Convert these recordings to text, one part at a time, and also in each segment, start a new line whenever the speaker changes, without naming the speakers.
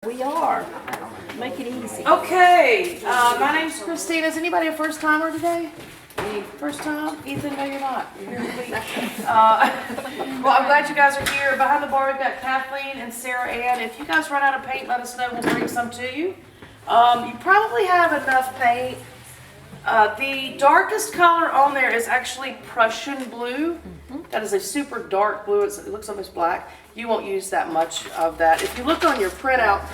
We are. Make it easy.
Okay, my name's Christine. Is anybody a first timer today? Any first time? Ethan, no, you're not. You're here every week. Well, I'm glad you guys are here. Behind the bar, we've got Kathleen and Sarah Ann. If you guys run out of paint, let us know. We'll bring some to you. You probably have enough paint. The darkest color on there is actually Prussian blue. That is a super dark blue. It looks almost black. You won't use that much of that. If you look on your printout,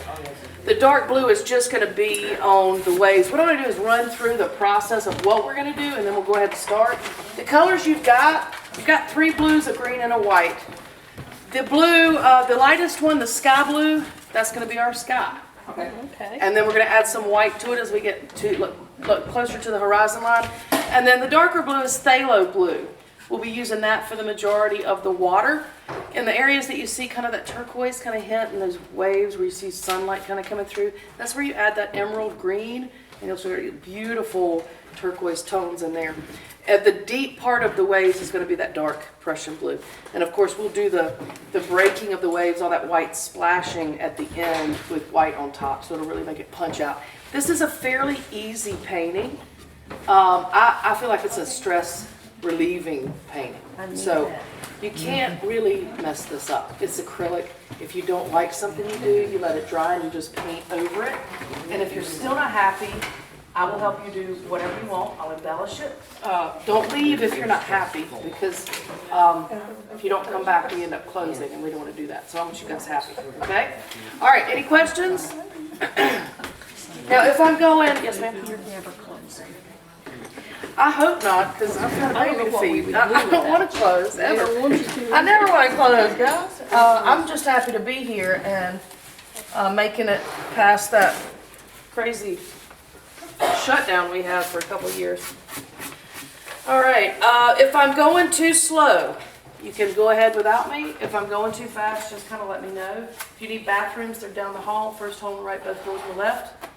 the dark blue is just going to be on the waves. What I'm going to do is run through the process of what we're going to do, and then we'll go ahead and start. The colors you've got three blues, a green, and a white. The blue, the lightest one, the sky blue, that's going to be our sky. Okay. And then we're going to add some white to it as we get to look closer to the horizon line. And then the darker blue is phthalo blue. We'll be using that for the majority of the water. In the areas that you see kind of that turquoise kind of hint and those waves where you see sunlight kind of coming through, that's where you add that emerald green, and you'll see beautiful turquoise tones in there. At the deep part of the waves is going to be that dark Prussian blue. And of course we'll do the breaking of the waves, all that white splashing at the end with white on top, so it'll really make it punch out. This is a fairly easy painting. I feel like it's a stress relieving painting. So you can't really mess this up. It's acrylic. If you don't like something you do, you let it dry and you just paint over it. And if you're still not happy, I will help you do whatever you want. I'll embellish it. Don't leave if you're not happy, because if you don't come back, we end up closing, and we don't want to do that. So I want you guys happy, okay? All right, any questions? Now, if I'm going, yes, ma'am?
You're never closing.
I hope not, because I'm kind of baby to feed. I don't want to close, ever.
I
I never want to close, guys. I'm just happy to be here and making it past that crazy shutdown we had for a couple of years. All right, if I'm going too slow, you can go ahead without me. If I'm going too fast, just kind of let me know. If you need bathrooms, they're down the hall. First hole on the right, both doors on the left.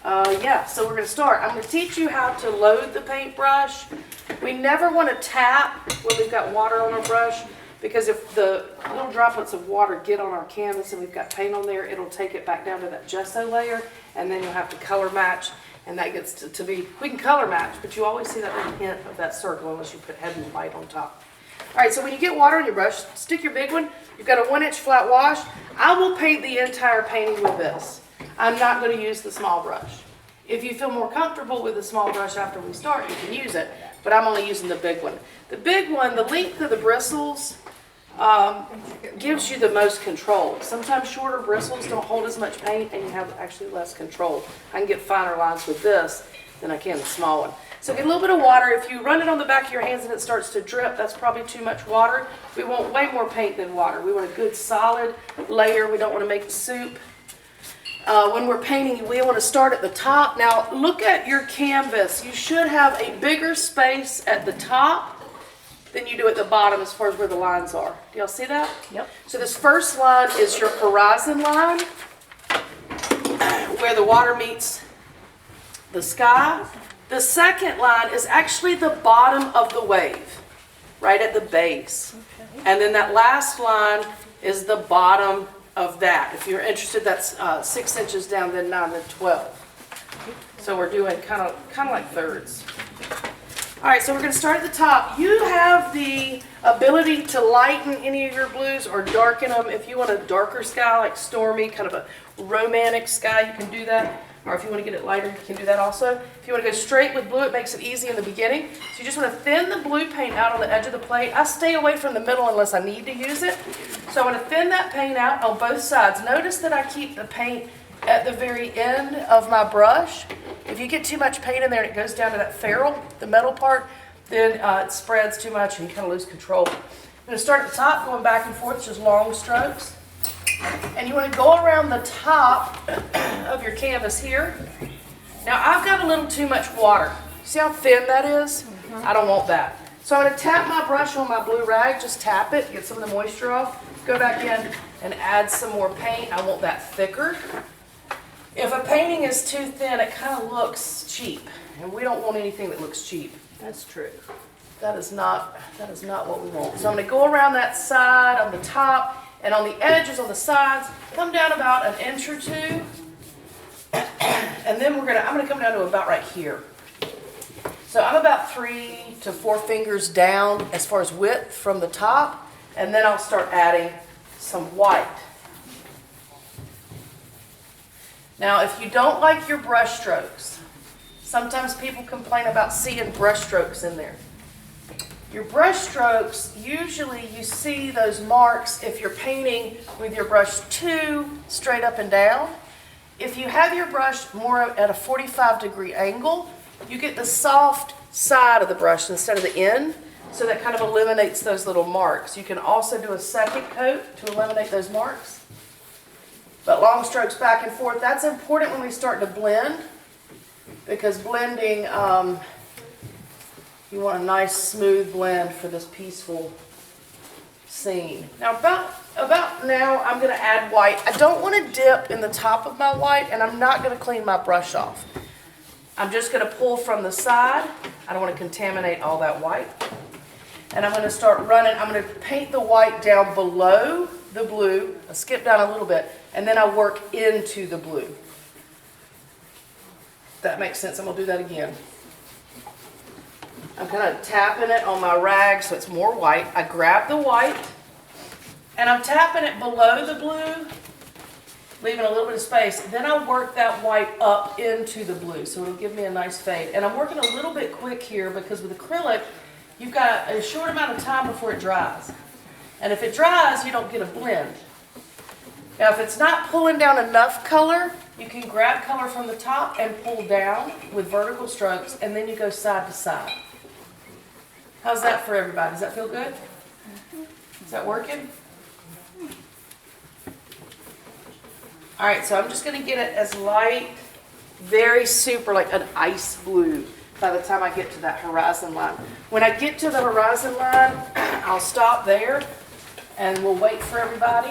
Yeah, so we're going to start. I'm going to teach you how to load the paintbrush. We never want to tap when we've got water on our brush, because if the little droplets of water get on our canvas and we've got paint on there, it'll take it back down to that gesso layer, and then you'll have to color match, and that gets to be, we can color match, but you always see that little hint of that circle unless you put heavy white on top. All right, so when you get water on your brush, stick your big one. You've got a 1-inch flat wash. I will paint the entire painting with this. I'm not going to use the small brush. If you feel more comfortable with the small brush after we start, you can use it, but I'm only using the big one. The big one, the length of the bristles gives you the most control. Sometimes shorter bristles don't hold as much paint and you have actually less control. I can get finer lines with this than I can the small one. So get a little bit of water. If you run it on the back of your hands and it starts to drip, that's probably too much water. We want way more paint than water. We want a good solid layer. We don't want to make soup. When we're painting, we want to start at the top. Now, look at your canvas. You should have a bigger space at the top than you do at the bottom as far as where the lines are. Do y'all see that?
Yep.
So this first line is your horizon line, where the water meets the sky. The second line is actually the bottom of the wave, right at the base.
Okay.
And then that last line is the bottom of that. If you're interested, that's 6 inches down, then 9, then 12. So we're doing kind of like thirds. All right, so we're going to start at the top. You have the ability to lighten any of your blues or darken them. If you want a darker sky, like stormy, kind of a romantic sky, you can do that. Or if you want to get it lighter, you can do that also. If you want to go straight with blue, it makes it easy in the beginning. So you just want to thin the blue paint out on the edge of the plate. I stay away from the middle unless I need to use it. So I want to thin that paint out on both sides. Notice that I keep the paint at the very end of my brush. If you get too much paint in there and it goes down to that ferrule, the metal part, then it spreads too much and you kind of lose control. I'm going to start at the top, going back and forth, just long strokes. And you want to go around the top of your canvas here. Now I've got a little too much water. See how thin that is? I don't want that. So I'm going to tap my brush on my blue rag, just tap it, get some of the moisture off, go back in and add some more paint. I want that thicker. If a painting is too thin, it kind of looks cheap, and we don't want anything that looks cheap.
That's true.
That is not what we want. So I'm going to go around that side on the top, And on the edges, on the sides, come down about an inch or two. And then I'm gonna come down to about right here. So I'm about 3 to 4 fingers down as far as width from the top, and then I'll start adding some white. Now, if you don't like your brush strokes, sometimes people complain about seeing brush strokes in there. Your brush strokes, usually you see those marks if you're painting with your brush too straight up and down. If you have your brush more at a 45-degree angle, you get the soft side of the brush instead of the end, so that kind of eliminates those little marks. You can also do a second coat to eliminate those marks. But long strokes back and forth, that's important when we start to blend, because blending, you want a nice smooth blend for this peaceful scene. Now about now, I'm gonna add white. I don't wanna dip in the top of my white, and I'm not gonna clean my brush off. I'm just gonna pull from the side. I don't wanna contaminate all that white. And I'm gonna start running, I'm gonna paint the white down below the blue. I'll skip down a little bit, and then I'll work into the blue. If that makes sense, I'm gonna do that again. I'm kind of tapping it on my rag so it's more white. I grab the white, and I'm tapping it below the blue, leaving a little bit of space. Then I'll work that white up into the blue, so it'll give me a nice fade. And I'm working a little bit quick here because with acrylic, you've got a short amount of time before it dries. And if it dries, you don't get a blend. Now, if it's not pulling down enough color, you can grab color from the top and pull down with vertical strokes, and then you go side to side. How's that for everybody? Does that feel good? Is that working? All right, so I'm just going to get it as light, very super, like an ice blue by the time I get to that horizon line. When I get to the horizon line, I'll stop there, and we'll wait for everybody.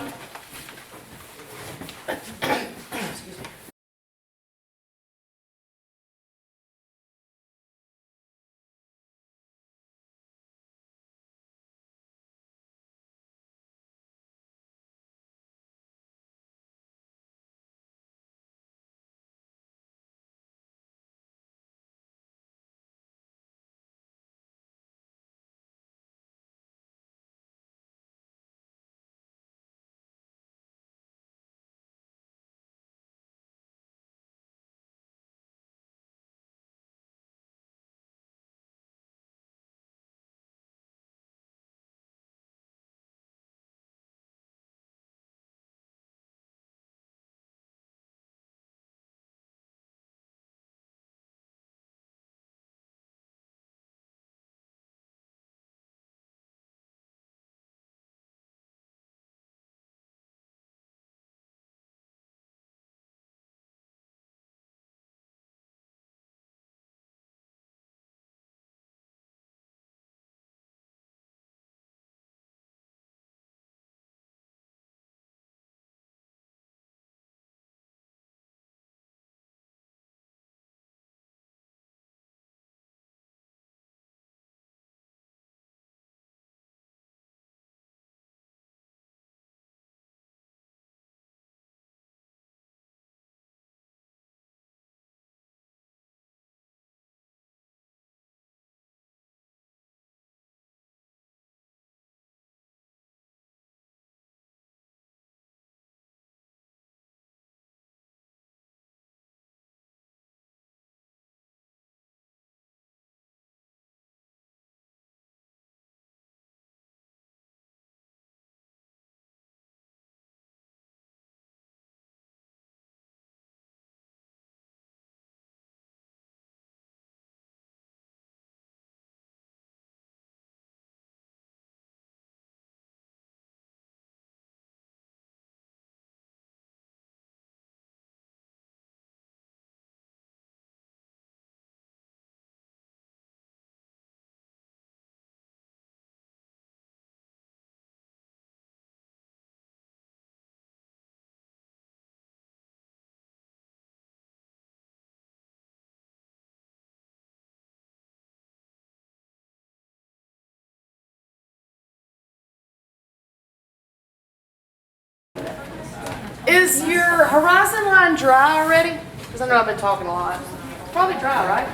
Is your horizon line dry already? Because I know I've been talking a lot. Probably dry, right?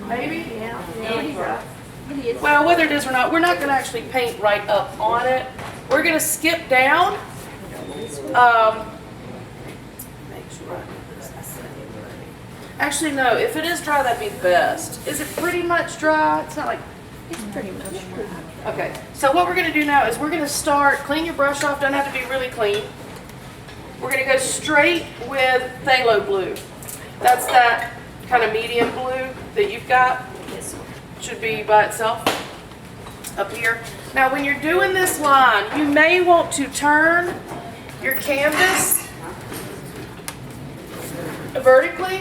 Maybe?
Yeah.
Pretty dry.
It is.
Well, whether it is or not, we're not going to actually paint right up on it. We're going to skip down. Make sure I do this. Actually, no. If it is dry, that'd be best. Is it pretty much dry? It's not like.
It's pretty much dry.
Okay. So what we're going to do now is we're going to start. Clean your brush off. Doesn't have to be really clean. We're going to go straight with phthalo blue. That's that kind of medium blue that you've got.
Yes, sir.
Should be by itself up here. Now when you're doing this line, you may want to turn your canvas vertically.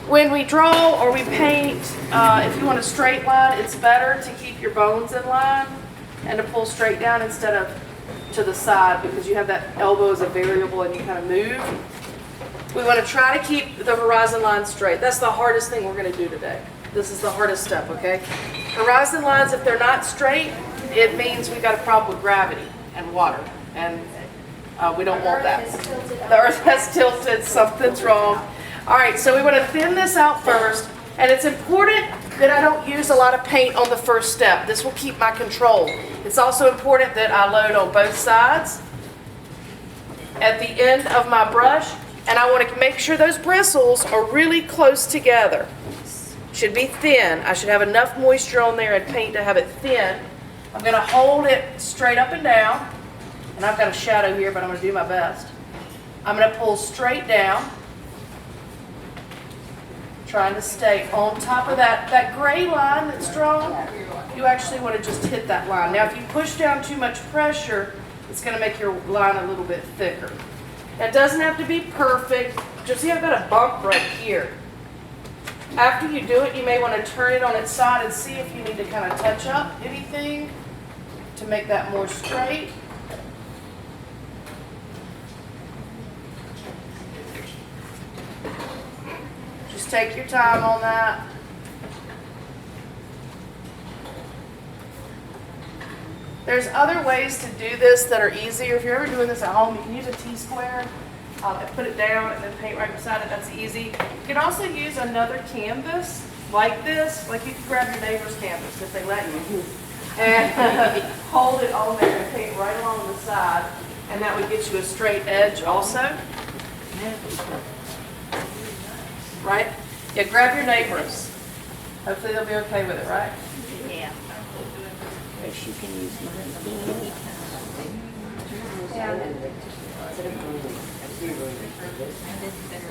When we draw or we paint, if you want a straight line, it's better to keep your bones in line and to pull straight down instead of to the side, because you have that elbow as a variable and you kind of move. We want to try to keep the horizon line straight. That's the hardest thing we're going to do today. This is the hardest step, okay? Horizon lines, if they're not straight, it means we got a problem with gravity and water, and we don't want that. The earth has tilted, something's wrong. All right, so we want to thin this out first, and it's important that I don't use a lot of paint on the first step. This will keep my control. It's also important that I load on both sides at the end of my brush, and I want to make sure those bristles are really close together. Should be thin. I should have enough moisture on there and paint to have it thin. I'm going to hold it straight up and down, and I've got a shadow here, but I'm going to do my best. I'm going to pull straight down, trying to stay on top of that gray line that's drawn. You actually want to just hit that line. Now, if you push down too much pressure, it's going to make your line a little bit thicker. It doesn't have to be perfect. Just see, I've got a bump right here. After you do it, you may want to turn it on its side and see if you need to kind of touch up anything to make that more straight. Just take your time on that. There's other ways to do this that are easier. If you're ever doing this at home, you can use a T-square. Put it down and then paint right beside it. That's easy. You can also use another canvas like this. Like you can grab your neighbor's canvas if they let you. And hold it on there and paint right along the side. And that would get you a straight edge also. Right? Yeah, grab your neighbor's. Hopefully they'll be okay with it, right?
Yeah. Yes, you can use mine anytime.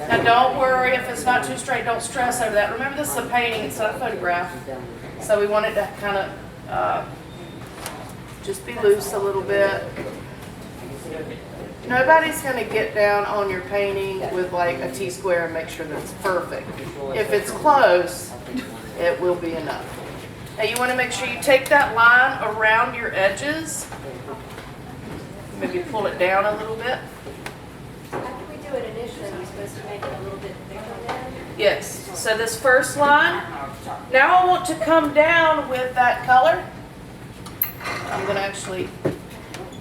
Now don't worry if it's not too straight, don't stress over that. Remember, this is a painting, it's not a photograph. So we want it to kind of just be loose a little bit. Nobody's going to get down on your painting with like a T-square and make sure that it's perfect. If it's close, it will be enough. Now you want to make sure you take that line around your edges. Maybe pull it down a little bit.
After we do it initially, you're supposed to make it a little bit thicker then?
Yes. So this first line. Now I want to come down with that color. I'm going to actually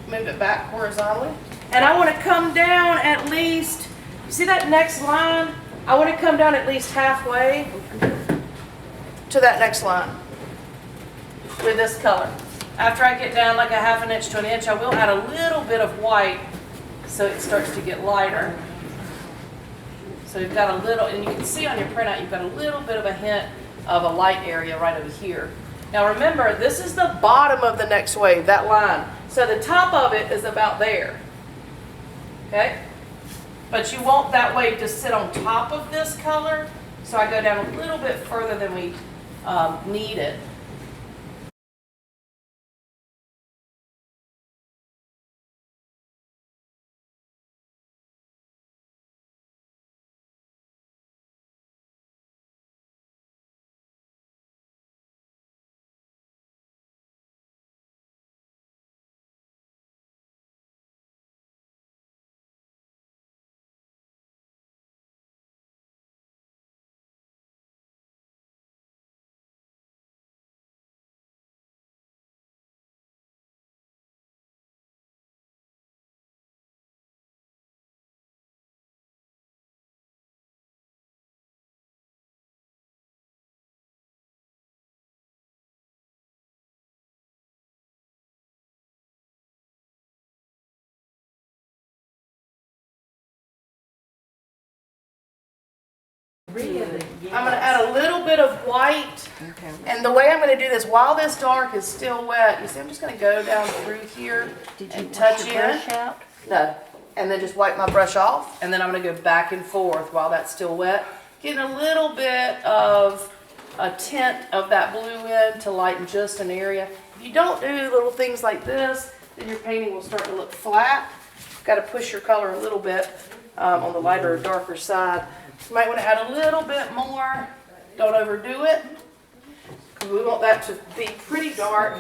move it back horizontally. And I want to come down at least, you see that next line? I want to come down at least halfway to that next line with this color. After I get down like a ½ inch to an inch, I will add a little bit of white so it starts to get lighter. So you've got a little, and you can see on your printout, you've got a little bit of a hint of a light area right over here. Now remember, this is the bottom of the next wave, that line. So the top of it is about there. Okay? But you want that wave to sit on top of this color, so I go down a little bit further than we need it. I'm gonna add a little bit of white. And the way I'm gonna do this, while this dark is still wet, you see, I'm just gonna go down through here and touch in. No, and then just wipe my brush off, and then I'm gonna go back and forth while that's still wet, getting a little bit of a tint of that blue in to lighten just an area. If you don't do little things like this, then your painting will start to look flat. Got to push your color a little bit on the lighter or darker side. You might want to add a little bit more. Don't overdo it, because we want that to be pretty dark.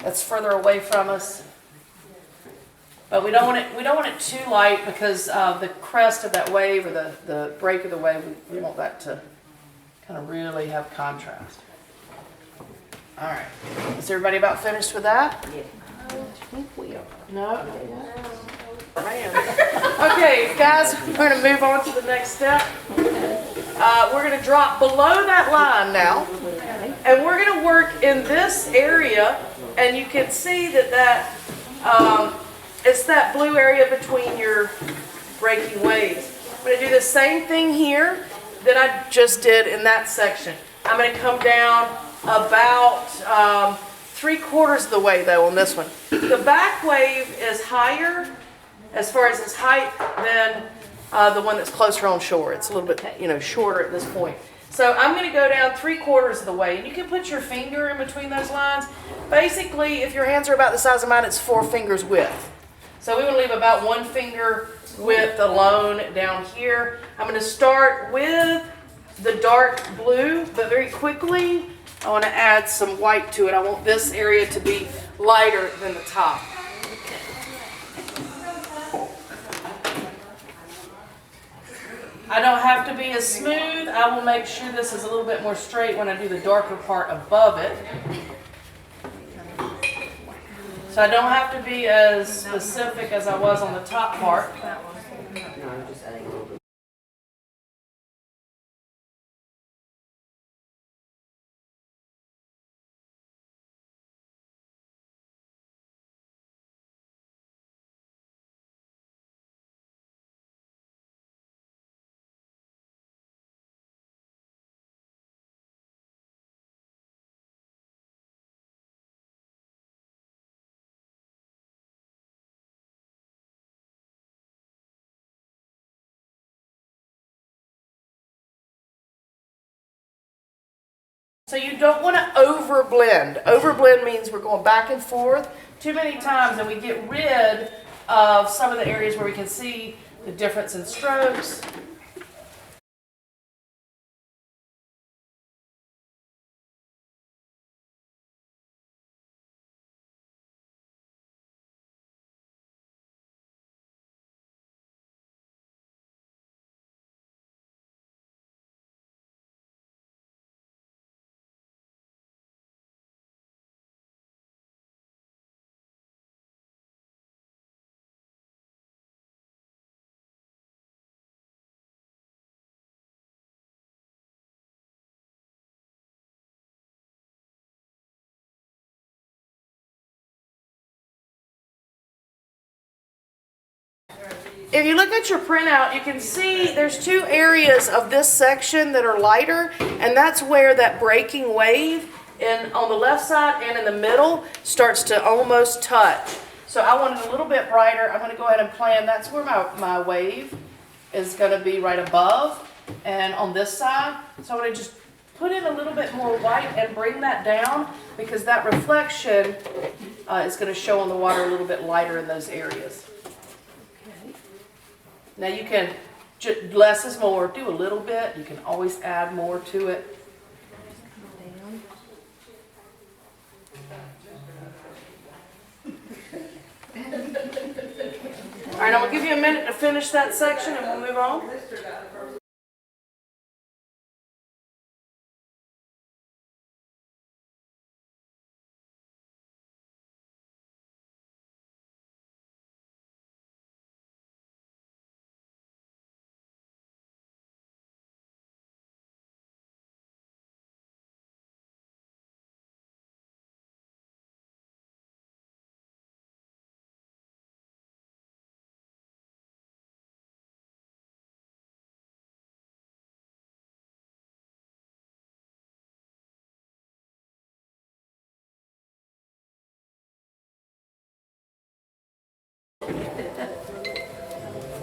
That's further away from us. But we don't want it too light, because the crest of that wave or the break of the wave, we want that to kind of really have contrast. All right. Is everybody about finished with that?
Yeah.
No? Okay, guys, we're going to move on to the next step. We're going to drop below that line now, and we're going to work in this area, and you can see that it's that blue area between your breaking waves. I'm going to do the same thing here that I just did in that section. I'm going to come down about 3/4 of the way though on this one. The back wave is higher as far as its height than the one that's closer on shore. It's a little bit, shorter at this point. So I'm going to go down 3/4 of the way, and you can put your finger in between those lines. Basically, if your hands are about the size of mine, it's 4 fingers width. So we want to leave about 1 finger width alone down here. I'm going to start with the dark blue, but very quickly I want to add some white to it. I want this area to be lighter than the top. I don't have to be as smooth. I will make sure this is a little bit more straight when I do the darker part above it. So I don't have to be as specific as I was on the top part. So you don't want to overblend. Overblend means we're going back and forth too many times, and we get rid of some of the areas where we can see the difference in strokes. If you look at your printout, you can see there's 2 areas of this section that are lighter, and that's where that breaking wave on the left side and in the middle starts to almost touch. So I want it a little bit brighter. I'm going to go ahead and plan. That's where my wave is going to be right above and on this side. So I'm going to just put in a little bit more white and bring that down, because that reflection is going to show on the water a little bit lighter in those areas. Now you can, less is more, do a little bit. You can always add more to it. All right, I'm going to give you a minute to finish that section and we'll move on.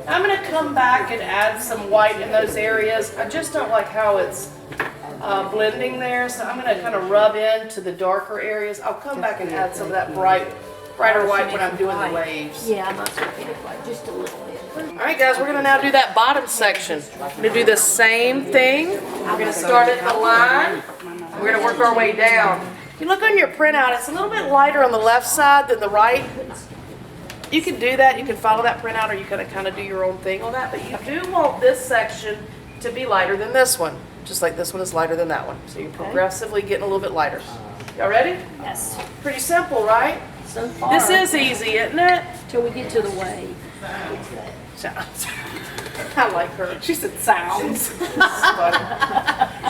I'm gonna come back and add some white in those areas. I just don't like how it's blending there, so I'm gonna kind of rub into the darker areas. I'll come back and add some of that brighter white when I'm doing the waves.
Yeah, I'm not gonna get it like just a little bit.
All right, guys, we're gonna now do that bottom section. We're gonna do the same thing. We're gonna start at the line. We're gonna work our way down. If you look on your printout, it's a little bit lighter on the left side than the right. You can do that. You can follow that printout, or you can kind of do your own thing on that. But you do want this section to be lighter than this one, just like this one is lighter than that one. So you're progressively getting a little bit lighter. Y'all ready?
Yes.
Pretty simple, right?
So far.
This is easy, isn't it?
Till we get to the wave.
Sounds. I like her.
She said sounds.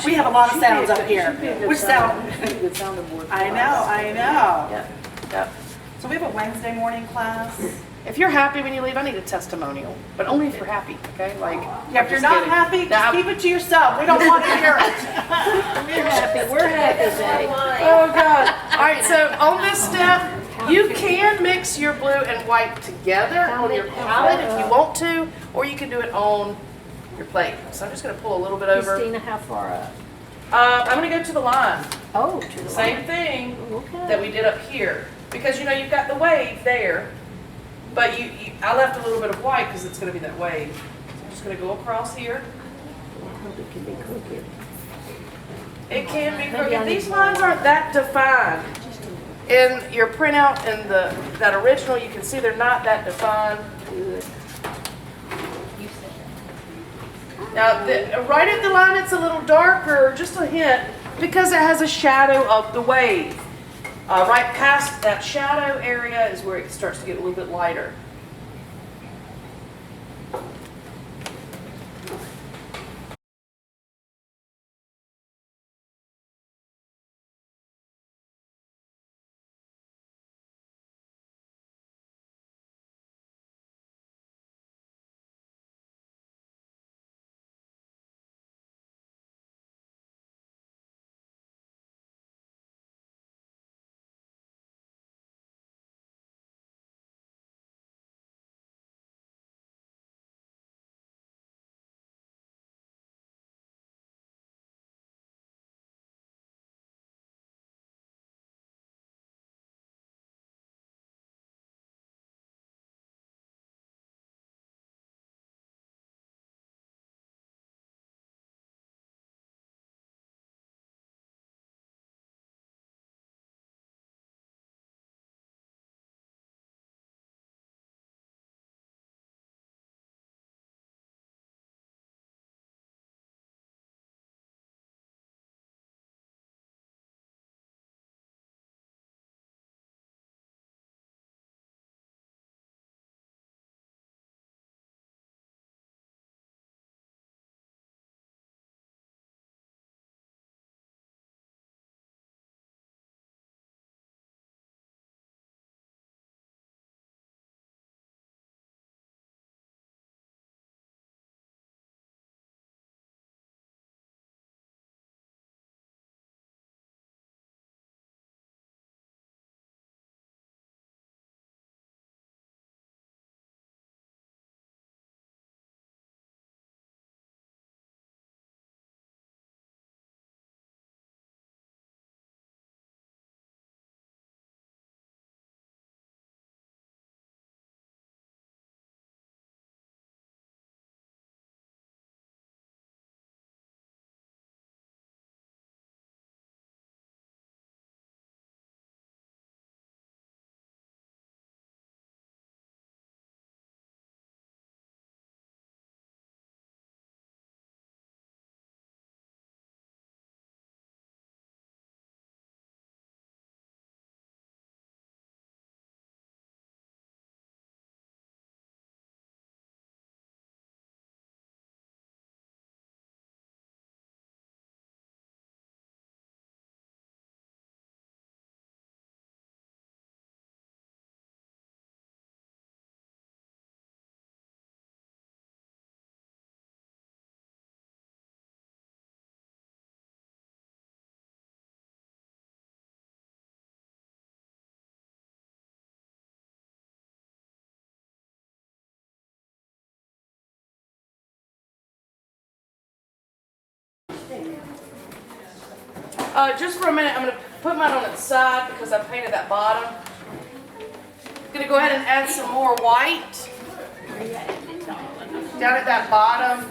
We have a lot of sounds up here. Which sound?
Good sounding board.
I know.
Yep. Yep.
So we have a Wednesday morning class.
If you're happy when you leave, I need a testimonial, but only if you're happy, okay? Like,
Yeah, if you're not happy, just keep it to yourself. We don't want to hear it.
We're happy, Jay.
Oh, God. All right, so on this step, you can mix your blue and white together on your palette if you want to, or you can do it on your plate. So I'm just gonna pull a little bit over.
Christina, how far up?
I'm gonna go to the line.
Oh, to the
Same thing
Okay.
that we did up here. Because you know, you've got the wave there, but I left a little bit of white because it's gonna be that wave. So I'm just gonna go across here.
I hope it can be crooked.
It can be
Maybe I
crooked.
need
These
more.
lines aren't that defined. In your printout in that original, you can see they're not that defined.
Good.
Now, right at the line, it's a little darker, just a hint, because it has a shadow of the wave. Right past that shadow area is where it starts to get a little bit lighter. Just for a minute, I'm gonna put mine on its side because I painted that bottom. Gonna go ahead and add some more white down at that bottom.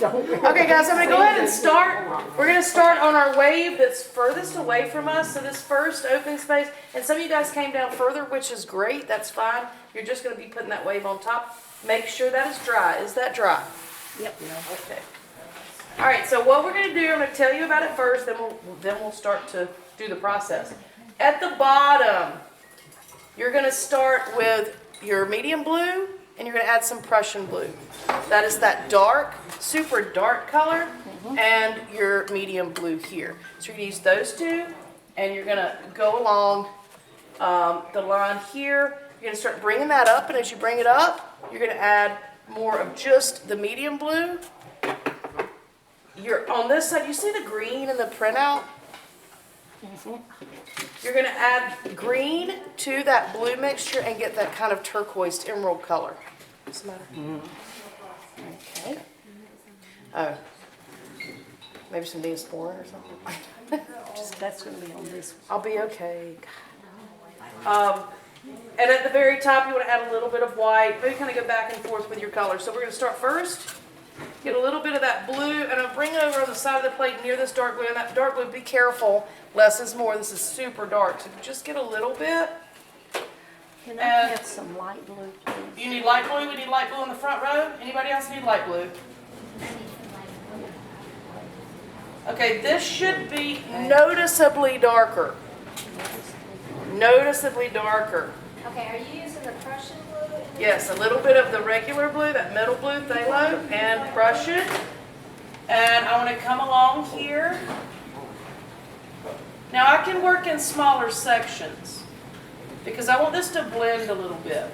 Okay guys, I'm gonna go ahead and start. We're gonna start on our wave that's furthest away from us. So this first open space, and some of you guys came down further, which is great, that's fine. You're just gonna be putting that wave on top. Make sure that is dry. Is that dry?
Yep.
Okay. All right, so what we're gonna do, I'm gonna tell you about it first, then we'll start to do the process. At the bottom, you're gonna start with your medium blue, and you're gonna add some Prussian blue. That is that dark, super dark color, and your medium blue here. So you're gonna use those two, and you're gonna go along the line here. You're gonna start bringing that up, and as you bring it up, you're gonna add more of just the medium blue. You're on this side, you see the green in the printout? You're gonna add green to that blue mixture and get that kind of turquoise emerald color. What's the matter? Okay. Oh, maybe some Neosporin or something.
That's gonna be on this.
I'll be okay. And at the very top, you want to add a little bit of white. Maybe kind of go back and forth with your colors. So we're going to start first. Get a little bit of that blue, and I'll bring it over on the side of the plate near this dark blue. And that dark blue, be careful, less is more. This is super dark, so just get a little bit.
Can I have some light blue, please?
You need light blue? We need light blue on the front row. Anybody else need light blue? Okay, this should be noticeably darker. Noticeably darker.
Okay, are you using the Prussian blue?
Yes, a little bit of the regular blue, that middle blue, phthalo, and Prussian. And I want to come along here. Now I can work in smaller sections because I want this to blend a little bit.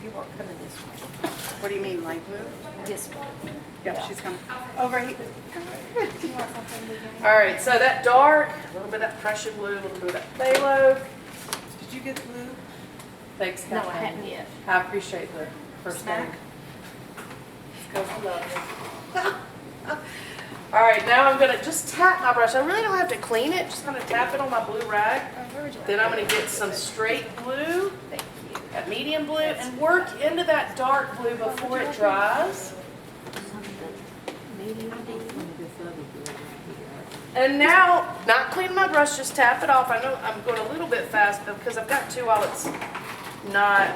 You are coming this way.
What do you mean, light blue?
This way.
Yep, she's coming. Over here.
All right, so that dark, a little bit of that Prussian blue, a little bit of that phthalo.
Did you get the blue?
Thanks,
No, I
Kathleen.
hadn't yet.
I appreciate the first
Snack?
thing. Because I love you. All right, now I'm gonna just tap my brush. I really don't have to clean it, just kind of tap it on my blue rag. Then I'm gonna get some straight blue, that medium blue, and work into that dark blue before it dries. And now, not clean my brush, just tap it off. I know I'm going a little bit fast because I've got to while it's not,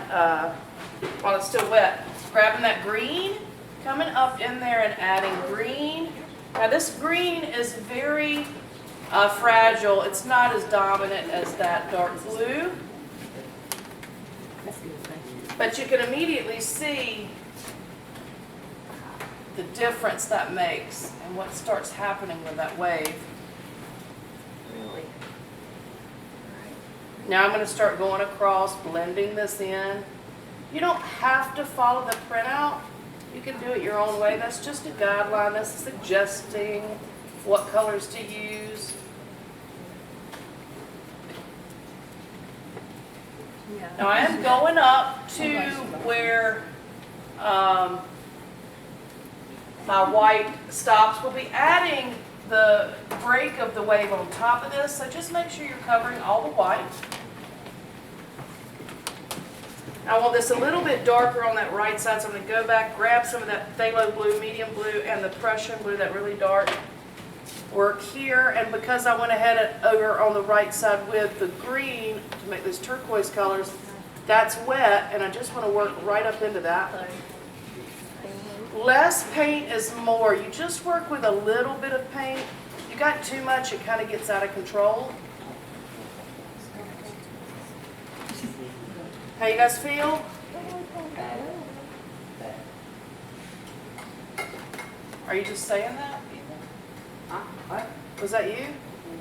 while it's still wet. Grabbing that green, coming up in there and adding green. Now this green is very fragile. It's not as dominant as that dark blue. But you can immediately see the difference that makes and what starts happening with that wave.
Really?
Now I'm going to start going across, blending this in. You don't have to follow the printout. You can do it your own way. That's just a guideline. That's suggesting what colors to use. Now I am going up to where my white stops. We'll be adding the break of the wave on top of this, so just make sure you're covering all the white. I want this a little bit darker on that right side, so I'm going to go back, grab some of that phthalo blue, medium blue, and the Prussian blue, that really dark. Work here, and because I went ahead and over on the right side with the green to make those turquoise colors, That's wet, and I just want to work right up into that. Less paint is more. You just work with a little bit of paint. You got too much, it kind of gets out of control. How you guys feel? Are you just saying that? What? Was that you?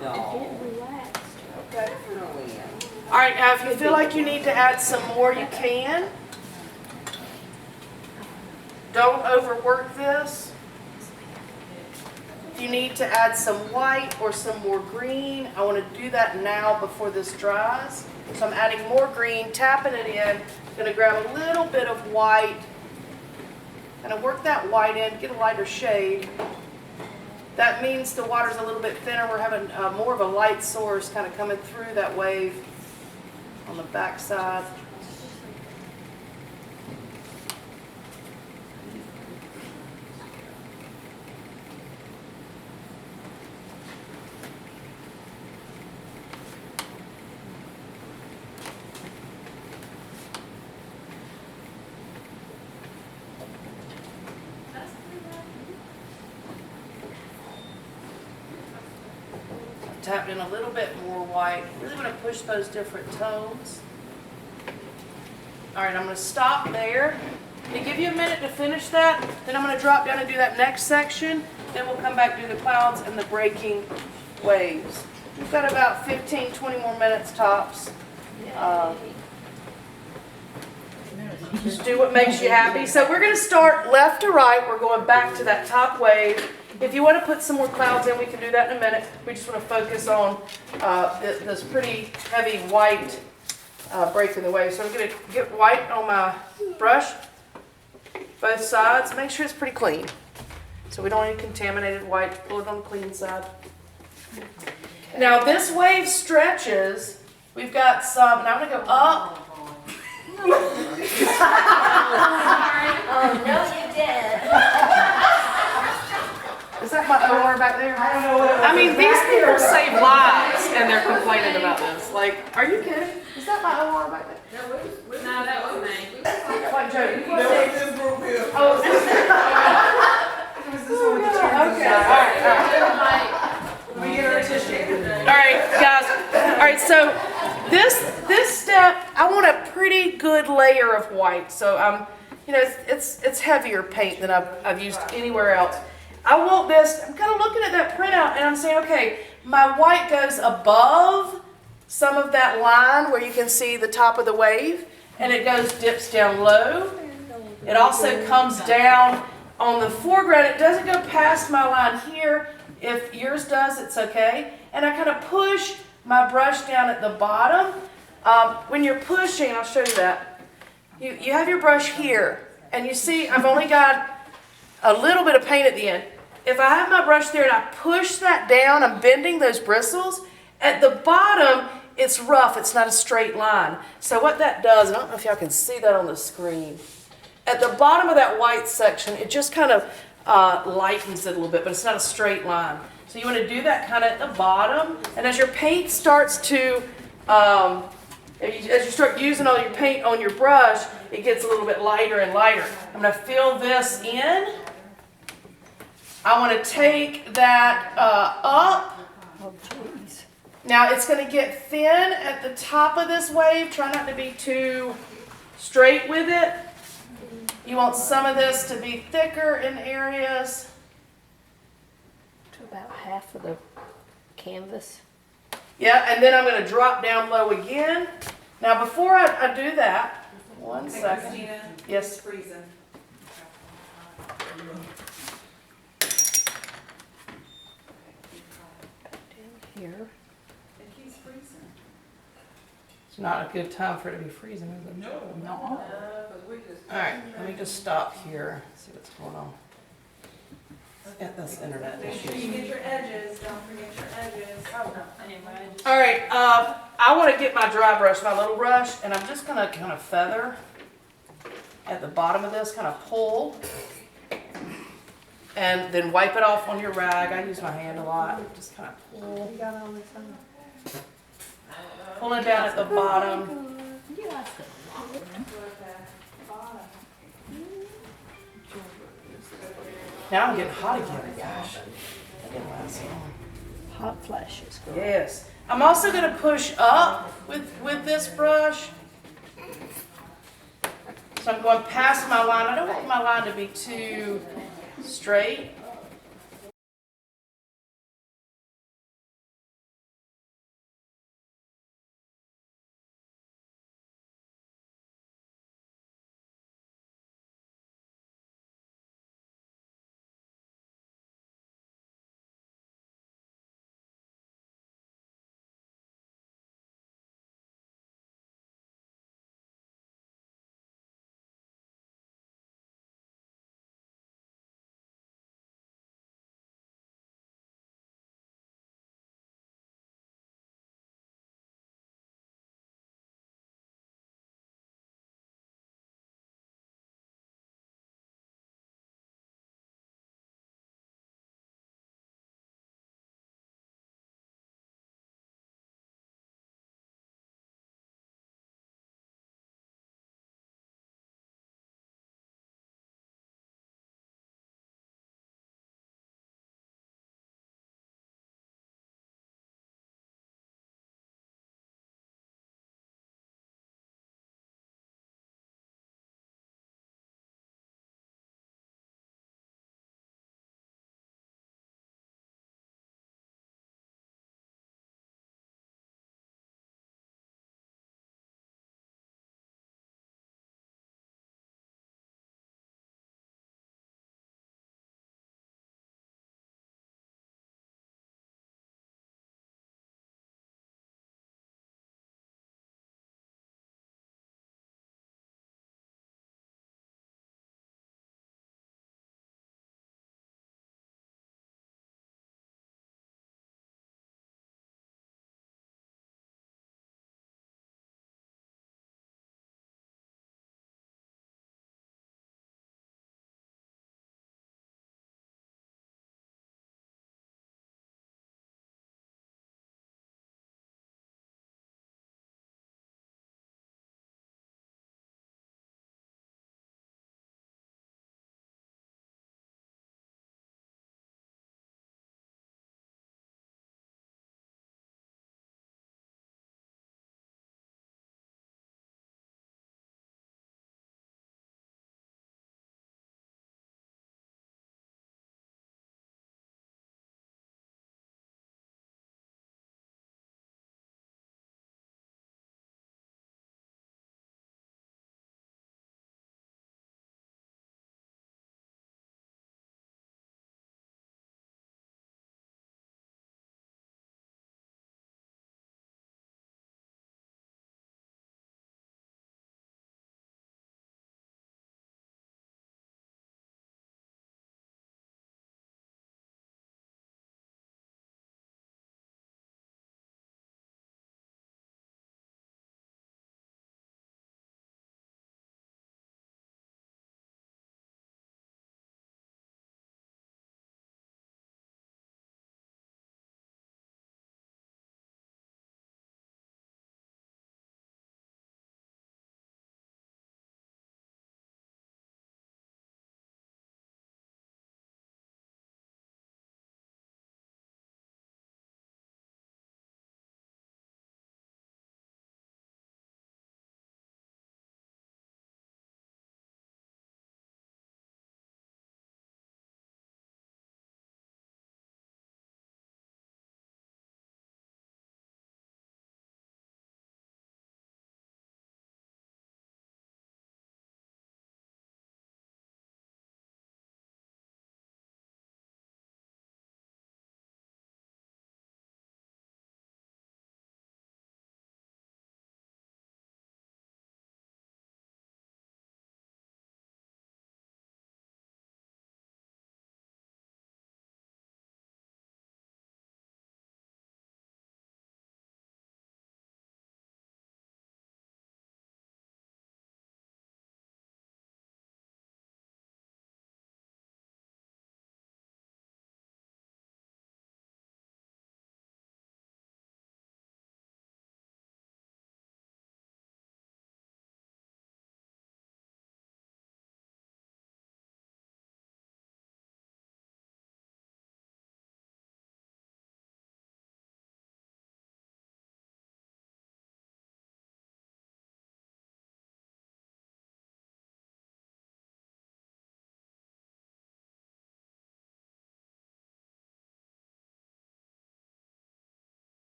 Get relaxed.
Okay. All right, now if you feel like you need to add some more, you can. Don't overwork this. If you need to add some white or some more green, I want to do that now before this dries. So I'm adding more green, tapping it in. Gonna grab a little bit of white. Gonna work that white in, get a lighter shade. That means the water's a little bit thinner. We're having more of a light source kind of coming through that wave on the back side. Tapped in a little bit more white. Really want to push those different tones. All right, I'm going to stop there. To give you a minute to finish that, then I'm going to drop down and do that next section. Then we'll come back and do the clouds and the breaking waves. We've got about 15, 20 more minutes tops. Just do what makes you happy. So we're going to start left to right. We're going back to that top wave. If you want to put some more clouds in, we can do that in a minute. We just want to focus on this pretty heavy white breaking the wave. So I'm going to get white on my brush, both sides. Make sure it's pretty clean. So we don't need contaminated white. Pull it on the clean side. Now this wave stretches. We've got some, and I'm going to go up.
Oh, no, you did.
Is that my OR back there? I mean, these people save lives and they're complaining about this. Like, are you kidding? Is that my OR back there?
No, that was me.
Like, Joe, you
That was this group here.
Oh, is this okay.
We get our tissue.
All right, guys. All right, so this step, I want a pretty good layer of white. So you know, it's heavier paint than I've used anywhere else. I want this, I'm kind of looking at that printout and I'm saying, okay, my white goes above some of that line where you can see the top of the wave, and it dips down low. It also comes down on the foreground. It doesn't go past my line here. If yours does, it's okay. And I kind of push my brush down at the bottom. When you're pushing, I'll show you that. You have your brush here, and you see I've only got a little bit of paint at the end. If I have my brush there and I push that down, I'm bending those bristles. At the bottom, it's rough. It's not a straight line. So what that does, I don't know if y'all can see that on the screen. At the bottom of that white section, it just kind of lightens it a little bit, but it's not a straight line. So you want to do that kind of at the bottom. And as your paint starts to, as you start using all your paint on your brush, it gets a little bit lighter and lighter. I'm going to fill this in. I want to take that up.
Oh, jeez.
Now it's going to get thin at the top of this wave. Try not to be too straight with it. You want some of this to be thicker in areas.
To about half of the canvas.
Yeah, and then I'm going to drop down low again. Now before I do that, one second.
Christina,
Yes.
it's freezing.
Here.
It keeps freezing.
It's not a good time for it to be freezing, is it?
No. But we just.
All right, let me just stop here. See what's going on. Get this internet
Make sure you get your edges, don't forget your edges. Oh, no, anyway.
All right, I want to get my dry brush, my little brush, and I'm just going to kind of feather at the bottom of this, kind of pull, and then wipe it off on your rag. I use my hand a lot. Just kind of pull.
You got all this on?
Pull it down at the bottom.
You like
Now I'm getting hot again, gosh. That didn't last long.
Hot flashes. Girl.
Yes. I'm also gonna push up with this brush. So I'm going past my line. I don't want my line to be too straight.